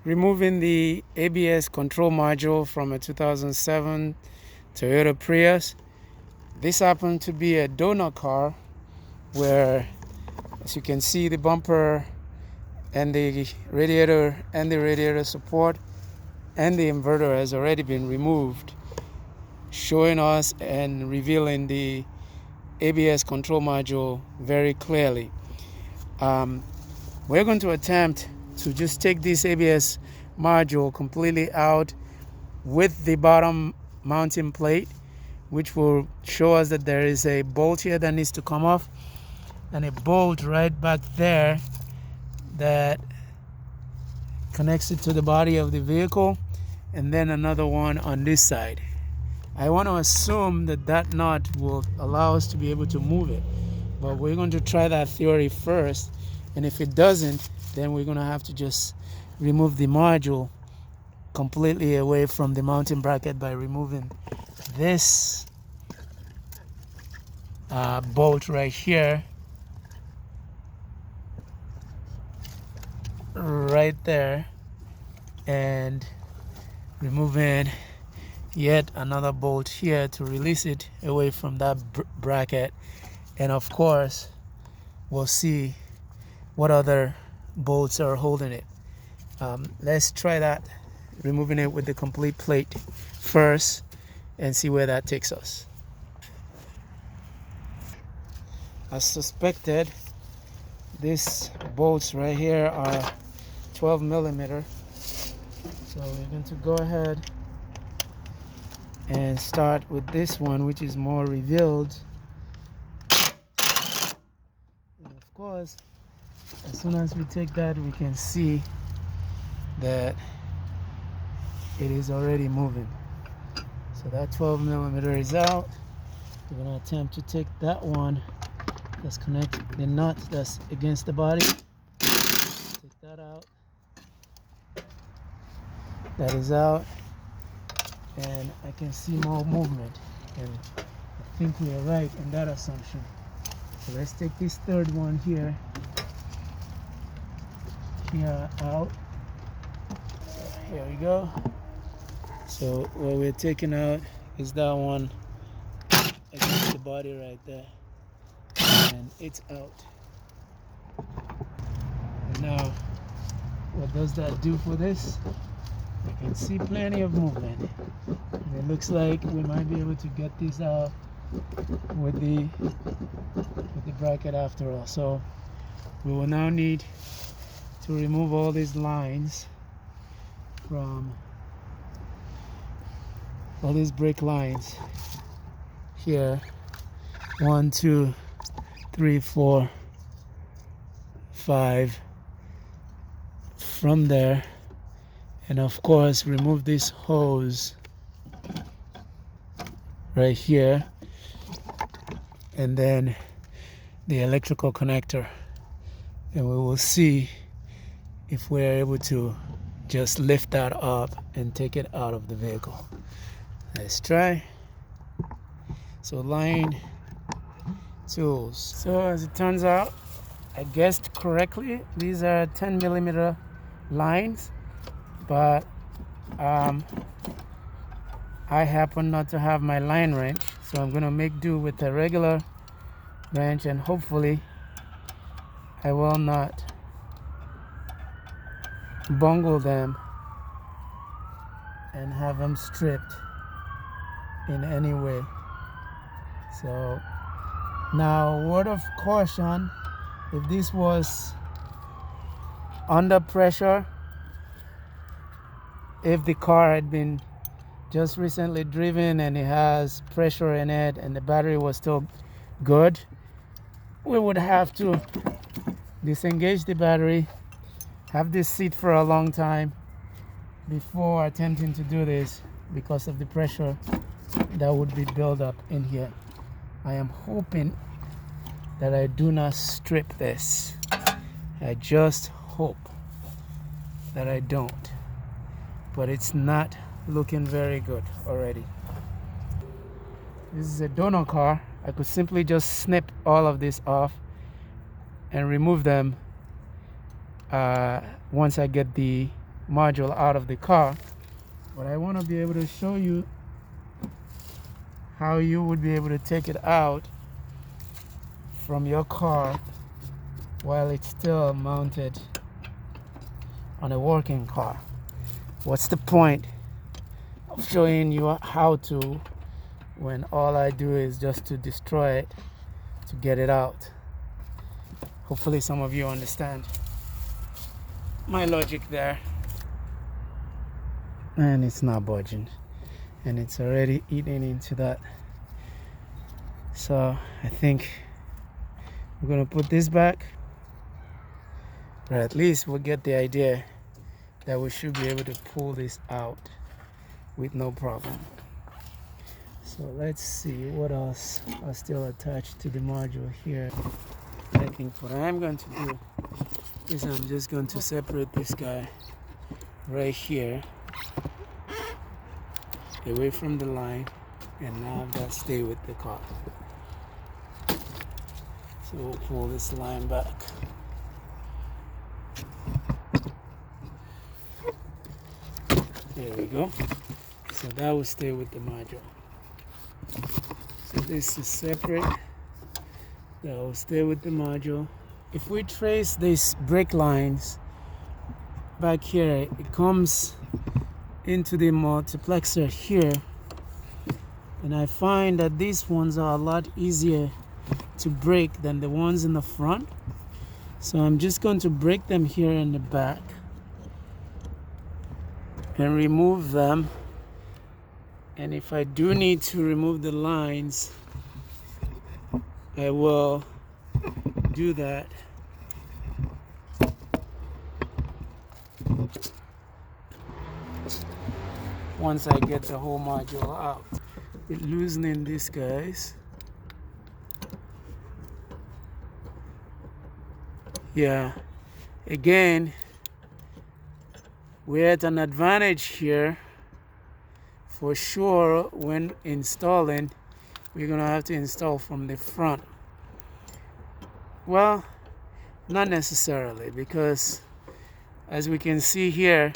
removing the ABS control module from a 2007 Toyota Prius. This happened to be a donor car where, as you can see, the bumper and the radiator support and the inverter has already been removed, showing us and revealing the ABS control module very clearly. We're going to attempt to just take this ABS module completely out with the bottom mounting plate, which will show us that there is a bolt here that needs to come off, and a bolt right back there that connects it to the body of the vehicle, and then another one on this side. I want to assume that that nut will allow us to be able to move it, but we're going to try that theory first, and if it doesn't, then we're going to have to just remove the module completely away from the mounting bracket by removing this bolt right here, right there, and removing yet another bolt here to release it away from that bracket. And of course, we'll see what other bolts are holding it. Let's try that, removing it with the complete plate first, and see where that takes us. As suspected, these bolts right here are 12 millimeter. So we're going to go ahead and start with this one, which is more revealed. And of course, as soon as we take that, we can see that it is already moving. So that 12 millimeter is out. We're going to attempt to take that one that's connected, the nut that's against the body. Take that out. That is out, and I can see more movement, and I think we are right in that assumption. So let's take this third one here out. Here we go. So what we're taking out is that one against the body right there, and it's out. And now, what does that do for this? We can see plenty of movement. And it looks like we might be able to get this out with the bracket after all. So we will now need to remove all these lines from all these brake lines here. 1, 2, 3, 4, 5 from there. And of course, remove this hose right here, and then the electrical connector, and we will see if we're able to just lift that up and take it out of the vehicle. Let's try. So line tools. So as it turns out, I guessed correctly. These are 10 millimeter lines, but I happen not to have my line wrench, so I'm gonna make do with a regular wrench, and hopefully I will not bungle them and have them stripped in any way. So now, word of caution, if this was under pressure, if the car had been just recently driven and it has pressure in it and the battery was still good, we would have to disengage the battery, have this sit for a long time before attempting to do this because of the pressure that would be built up in here. I am hoping that I do not strip this. I just hope that I don't. But it's not looking very good already. This is a donor car. I could simply just snip all of this off and remove them once I get the module out of the car, but I want to be able to show you how you would be able to take it out from your car while it's still mounted on a working car. What's the point of showing you how to when all I do is just to destroy it to get it out? Hopefully some of you understand my logic there. And it's not budging, and it's already eating into that. So I think we're gonna put this back, or at least we'll get the idea that we should be able to pull this out with no problem. So let's see what else are still attached to the module here. I think what I'm going to do is I'm just going to separate this guy right here away from the line, and now that stay with the car. So we'll pull this line back. There we go. So that will stay with the module. So this is separate. That will stay with the module. If we trace these brake lines back here, it comes into the multiplexer here, and I find that these ones are a lot easier to break than the ones in the front. So I'm just going to break them here in the back and remove them. And if I do need to remove the lines, I will do that. Once I get the whole module out. We're loosening these guys. Yeah, again, we're at an advantage here. For sure, when installing, we're gonna have to install from the front. Well, not necessarily, because as we can see here,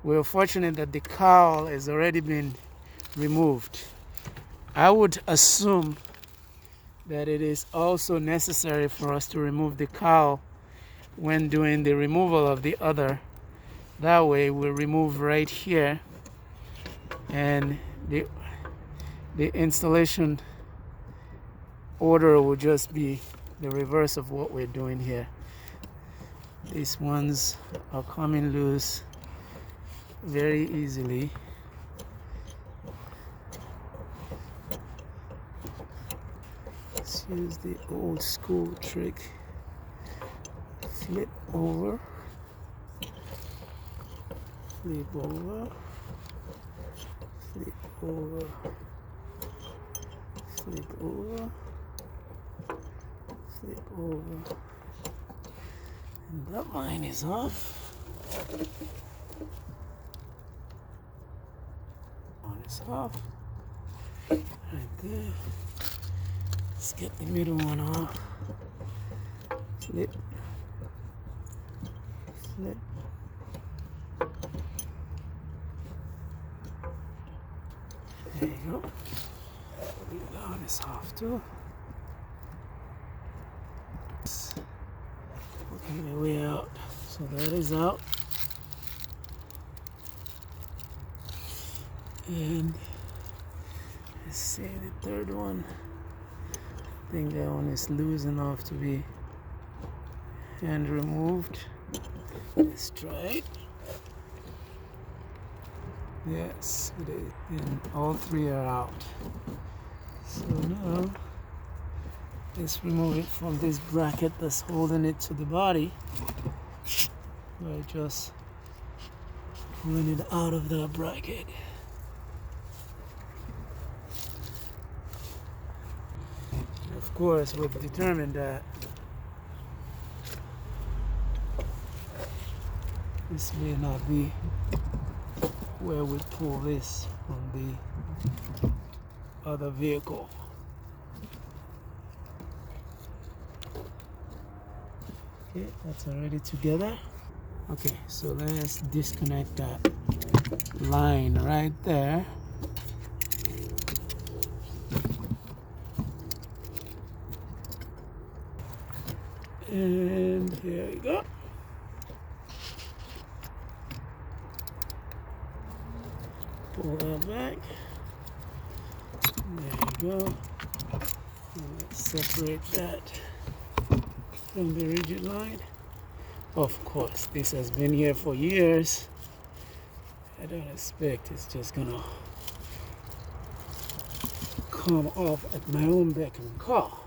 we're fortunate that the cowl has already been removed. I would assume that it is also necessary for us to remove the cowl when doing the removal of the other. That way we'll remove right here, and the installation order will just be the reverse of what we're doing here. These ones are coming loose very easily. Let's use the old school trick. Flip over, flip over, flip over, flip over, flip over. And that line is off. One is off. Right there. Let's get the middle one off. Flip. Flip. There you go. That one is off too. Working my way out. So that is out. And let's see the third one. I think that one is loose enough to be hand removed. Let's try it. Yes, it is. And all three are out. So now let's remove it from this bracket that's holding it to the body by just pulling it out of the bracket. Of course, we've determined that this may not be where we pull this from the other vehicle. Okay, that's already together. Okay, so let's disconnect that line right there. And here we go. Pull that back. There you go. And let's separate that from the rigid line. Of course, this has been here for years. I don't expect it's just gonna come off at my own beck and call.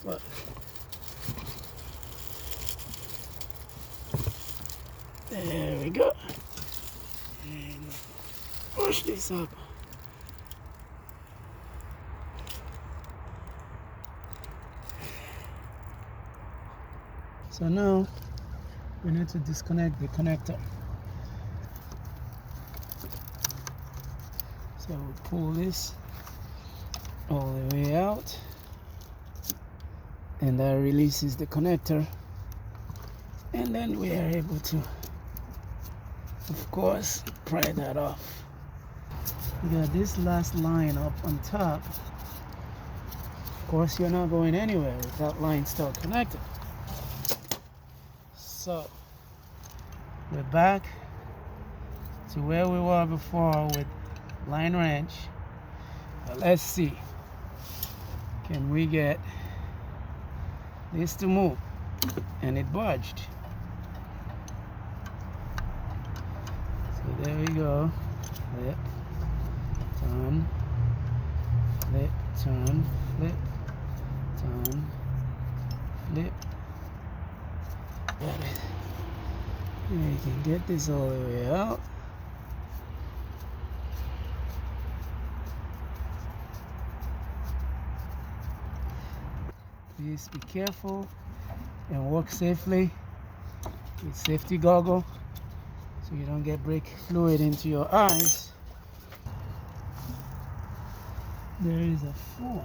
But there we go. And push this up. So now we need to disconnect the connector. So we pull this all the way out, and that releases the connector, and then we are able to, of course, pry that off. We got this last line up on top. Of course, you're not going anywhere with that line still connected. So we're back to where we were before with line wrench. But let's see, can we get this to move? And it budged. So there we go. Flip, turn, flip, turn, flip, turn, flip. Got it. And you can get this all the way out. Please be careful and walk safely with safety goggle so you don't get brake fluid into your eyes. There is a fourth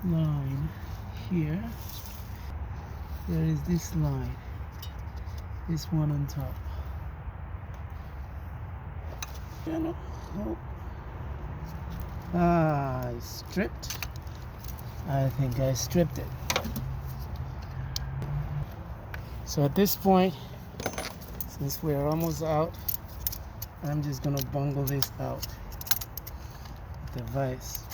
line here. There is this line, this one on top. I stripped. I think I stripped it. So at this point, since we're almost out, I'm just gonna bungle this out with the vise.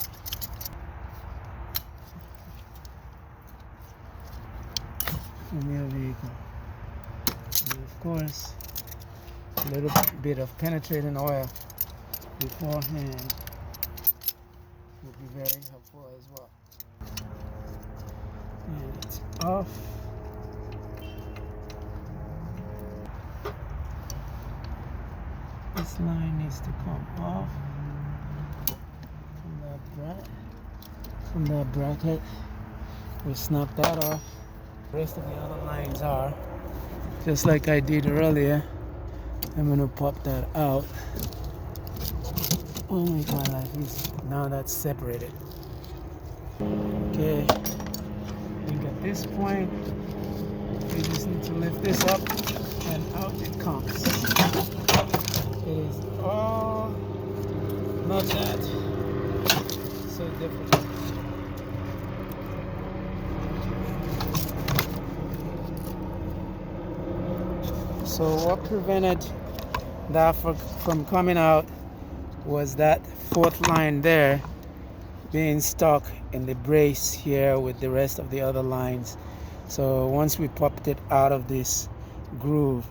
From your vehicle. And of course, a little bit of penetrating oil beforehand will be very helpful as well. And it's off. This line needs to come off from that bracket. We snap that off. The rest of the other lines are just like I did earlier. I'm gonna pop that out. Oh my god, I think now that's separated. Okay, I think at this point we just need to lift this up and out it comes. It is all not that so difficult. So what prevented that from coming out was that fourth line there being stuck in the brace here with the rest of the other lines. So once we popped it out of this groove,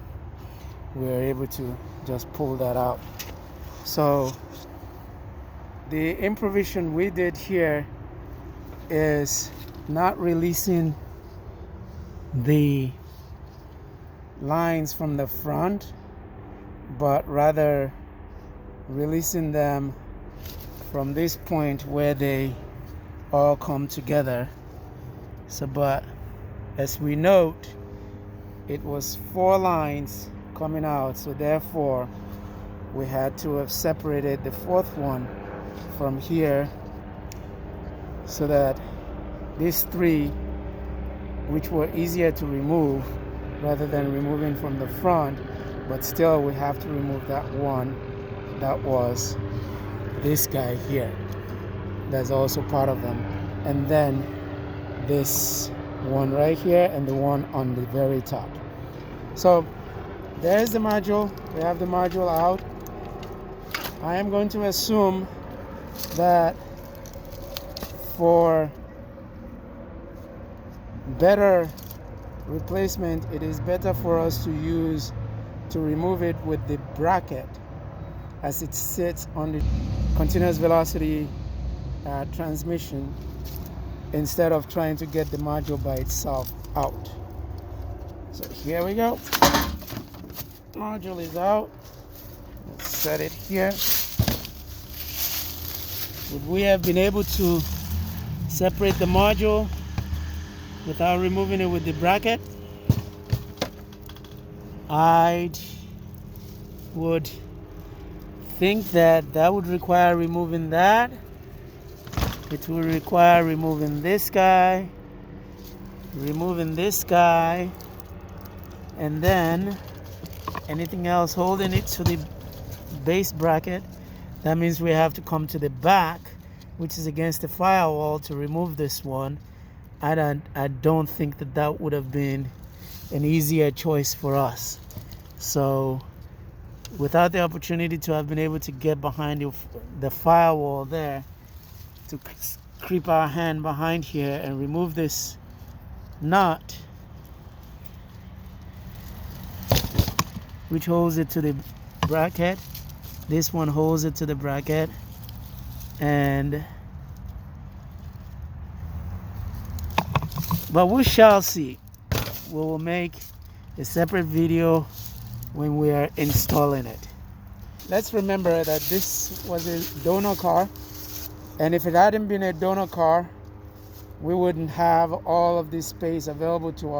we were able to just pull that out. So the improvisation we did here is not releasing the lines from the front, but rather releasing them from this point where they all come together. So, but as we note, it was 4 lines coming out, so therefore we had to have separated the 4th one from here so that these 3, which were easier to remove, rather than removing from the front, but still we have to remove that one. That was this guy here. That's also part of them. And then this one right here and the one on the very top. So there's the module. We have the module out. I am going to assume that for better replacement, it is better for us to remove it with the bracket as it sits on the continuous velocity transmission, instead of trying to get the module by itself out. So here we go. Module is out. Let's set it here. Would we have been able to separate the module without removing it with the bracket? I would think that that would require removing that. It will require removing this guy, and then anything else holding it to the base bracket. That means we have to come to the back, which is against the firewall, to remove this one. I don't think that would have been an easier choice for us. So without the opportunity to have been able to get behind the firewall there, to creep our hand behind here and remove this nut, which holds it to the bracket. This one holds it to the bracket, but we shall see. We will make a separate video when we are installing it. Let's remember that this was a donor car, and if it hadn't been a donor car, we wouldn't have all of this space available to us.